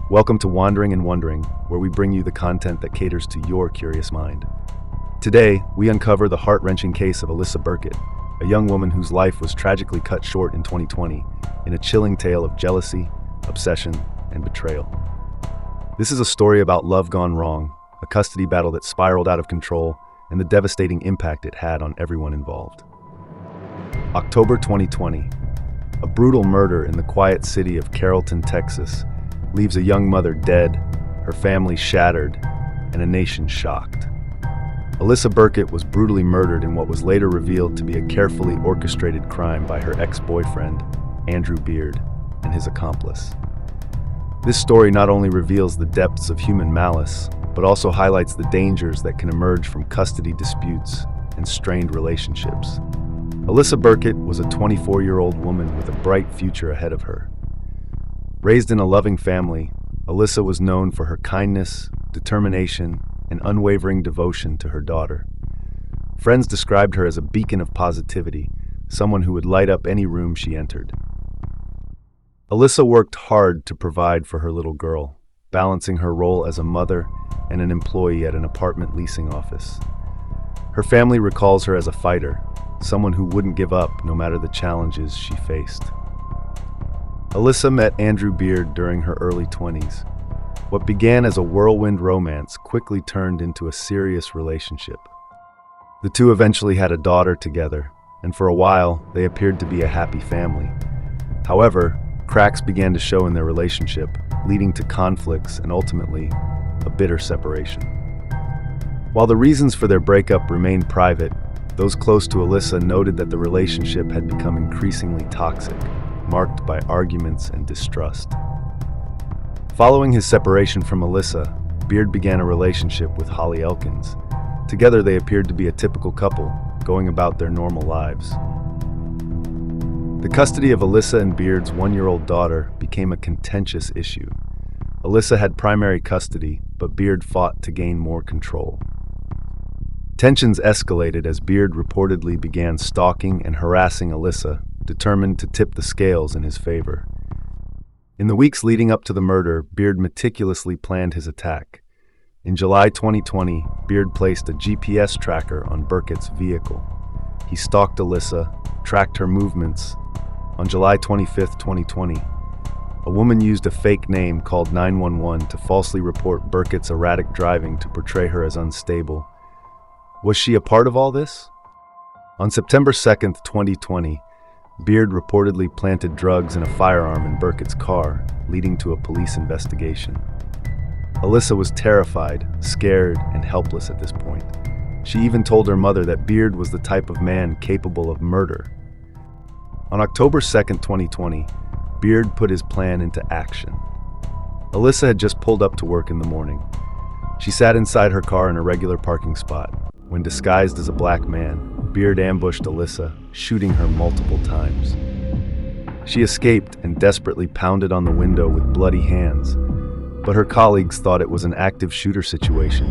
Welcome to Wandering and Wondering, where we bring you the content that caters to your curious mind. Today, we uncover the heart-wrenching case of Alyssa Burkett, a young woman whose life was tragically cut short in 2020 in a chilling tale of jealousy, obsession, and betrayal. This is a story about love gone wrong, a custody battle that spiraled out of control, and the devastating impact it had on everyone involved. October 2020. A brutal murder in the quiet city of Carrollton, Texas, leaves a young mother dead, her family shattered, and a nation shocked. Alyssa Burkett was brutally murdered in what was later revealed to be a carefully orchestrated crime by her ex-boyfriend, Andrew Beard, and his accomplice. This story not only reveals the depths of human malice, but also highlights the dangers that can emerge from custody disputes and strained relationships. Alyssa Burkett was a 24-year-old woman with a bright future ahead of her. Raised in a loving family, Alyssa was known for her kindness, determination, and unwavering devotion to her daughter. Friends described her as a beacon of positivity, someone who would light up any room she entered. Alyssa worked hard to provide for her little girl, balancing her role as a mother and an employee at an apartment leasing office. Her family recalls her as a fighter, someone who wouldn't give up no matter the challenges she faced. Alyssa met Andrew Beard during her early 20s. What began as a whirlwind romance quickly turned into a serious relationship. The two eventually had a daughter together, and for a while, they appeared to be a happy family. However, cracks began to show in their relationship, leading to conflicts and ultimately, a bitter separation. While the reasons for their breakup remained private, those close to Alyssa noted that the relationship had become increasingly toxic, marked by arguments and distrust. Following his separation from Alyssa, Beard began a relationship with Holly Elkins. Together they appeared to be a typical couple, going about their normal lives. The custody of Alyssa and Beard's one-year-old daughter became a contentious issue. Alyssa had primary custody, but Beard fought to gain more control. Tensions escalated as Beard reportedly began stalking and harassing Alyssa, determined to tip the scales in his favor. In the weeks leading up to the murder, Beard meticulously planned his attack. In July 2020, Beard placed a GPS tracker on Burkett's vehicle. He stalked Alyssa, tracked her movements. On July 25, 2020, a woman used a fake name called 911 to falsely report Burkett's erratic driving to portray her as unstable. Was she a part of all this? On September 2, 2020, Beard reportedly planted drugs and a firearm in Burkett's car, leading to a police investigation. Alyssa was terrified, scared, and helpless at this point. She even told her mother that Beard was the type of man capable of murder. On October 2, 2020, Beard put his plan into action. Alyssa had just pulled up to work in the morning. She sat inside her car in a regular parking spot. When disguised as a black man, Beard ambushed Alyssa, shooting her multiple times. She escaped and desperately pounded on the window with bloody hands, but her colleagues thought it was an active shooter situation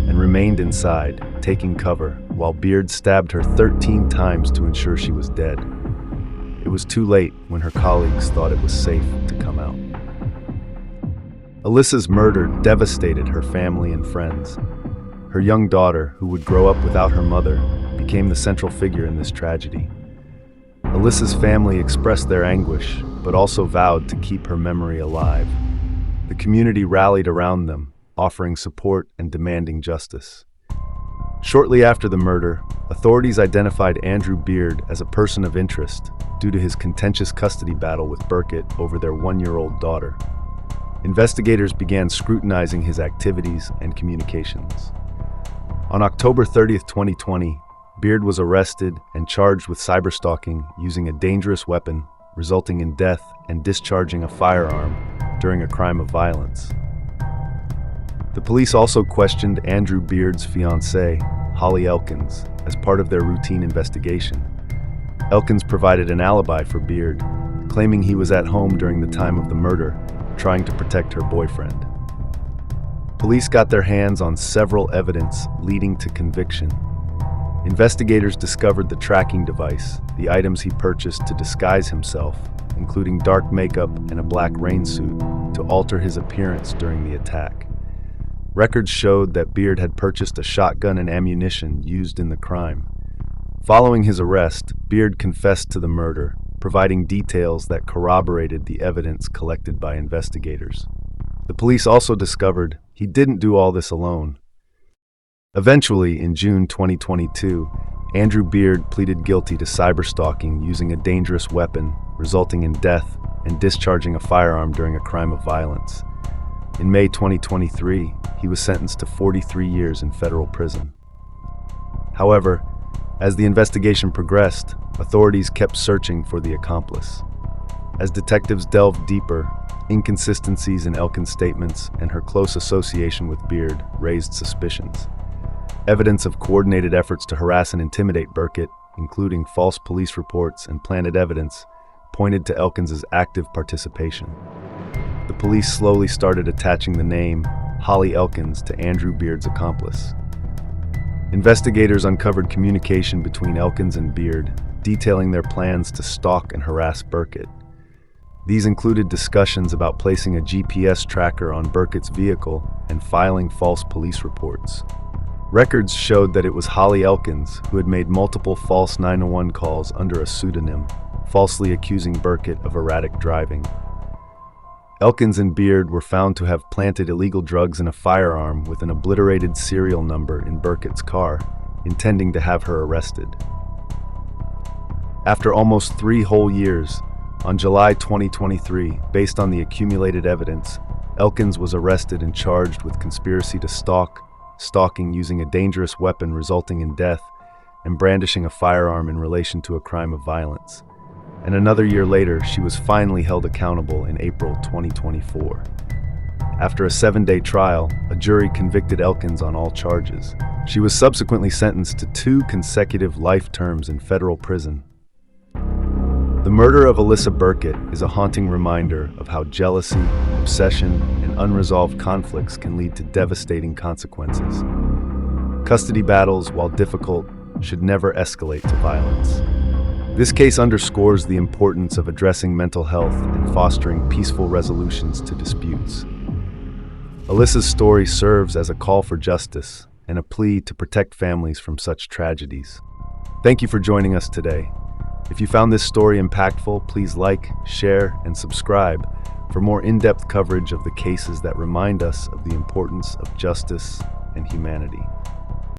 and remained inside, taking cover, while Beard stabbed her 13 times to ensure she was dead. It was too late when her colleagues thought it was safe to come out. Alyssa's murder devastated her family and friends. Her young daughter, who would grow up without her mother, became the central figure in this tragedy. Alyssa's family expressed their anguish, but also vowed to keep her memory alive. The community rallied around them, offering support and demanding justice. Shortly after the murder, authorities identified Andrew Beard as a person of interest due to his contentious custody battle with Burkett over their one-year-old daughter. Investigators began scrutinizing his activities and communications. On October 30, 2020, Beard was arrested and charged with cyberstalking using a dangerous weapon, resulting in death and discharging a firearm during a crime of violence. The police also questioned Andrew Beard's fiancée, Holly Elkins, as part of their routine investigation. Elkins provided an alibi for Beard, claiming he was at home during the time of the murder, trying to protect her boyfriend. Police got their hands on several evidence leading to conviction. Investigators discovered the tracking device, the items he purchased to disguise himself, including dark makeup and a black rain suit, to alter his appearance during the attack. Records showed that Beard had purchased a shotgun and ammunition used in the crime. Following his arrest, Beard confessed to the murder, providing details that corroborated the evidence collected by investigators. The police also discovered he didn't do all this alone. Eventually, in June 2022, Andrew Beard pleaded guilty to cyberstalking using a dangerous weapon, resulting in death, and discharging a firearm during a crime of violence. In May 2023, he was sentenced to 43 years in federal prison. However, as the investigation progressed, authorities kept searching for the accomplice. As detectives delved deeper, inconsistencies in Elkin's statements and her close association with Beard raised suspicions. Evidence of coordinated efforts to harass and intimidate Burkett, including false police reports and planted evidence, pointed to Elkins's active participation. The police slowly started attaching the name Holly Elkins to Andrew Beard's accomplice. Investigators uncovered communication between Elkins and Beard, detailing their plans to stalk and harass Burkett. These included discussions about placing a GPS tracker on Burkett's vehicle and filing false police reports. Records showed that it was Holly Elkins who had made multiple false 911 calls under a pseudonym, falsely accusing Burkett of erratic driving. Elkins and Beard were found to have planted illegal drugs in a firearm with an obliterated serial number in Burkett's car, intending to have her arrested. After almost 3 whole years, on July 2023, based on the accumulated evidence, Elkins was arrested and charged with conspiracy to stalking using a dangerous weapon resulting in death, and brandishing a firearm in relation to a crime of violence. And another year later, she was finally held accountable in April 2024. After a 7-day trial, a jury convicted Elkins on all charges. She was subsequently sentenced to 2 consecutive life terms in federal prison. The murder of Alyssa Burkett is a haunting reminder of how jealousy, obsession, and unresolved conflicts can lead to devastating consequences. Custody battles, while difficult, should never escalate to violence. This case underscores the importance of addressing mental health and fostering peaceful resolutions to disputes. Alyssa's story serves as a call for justice and a plea to protect families from such tragedies. Thank you for joining us today. If you found this story impactful, please like, share, and subscribe for more in-depth coverage of the cases that remind us of the importance of justice and humanity.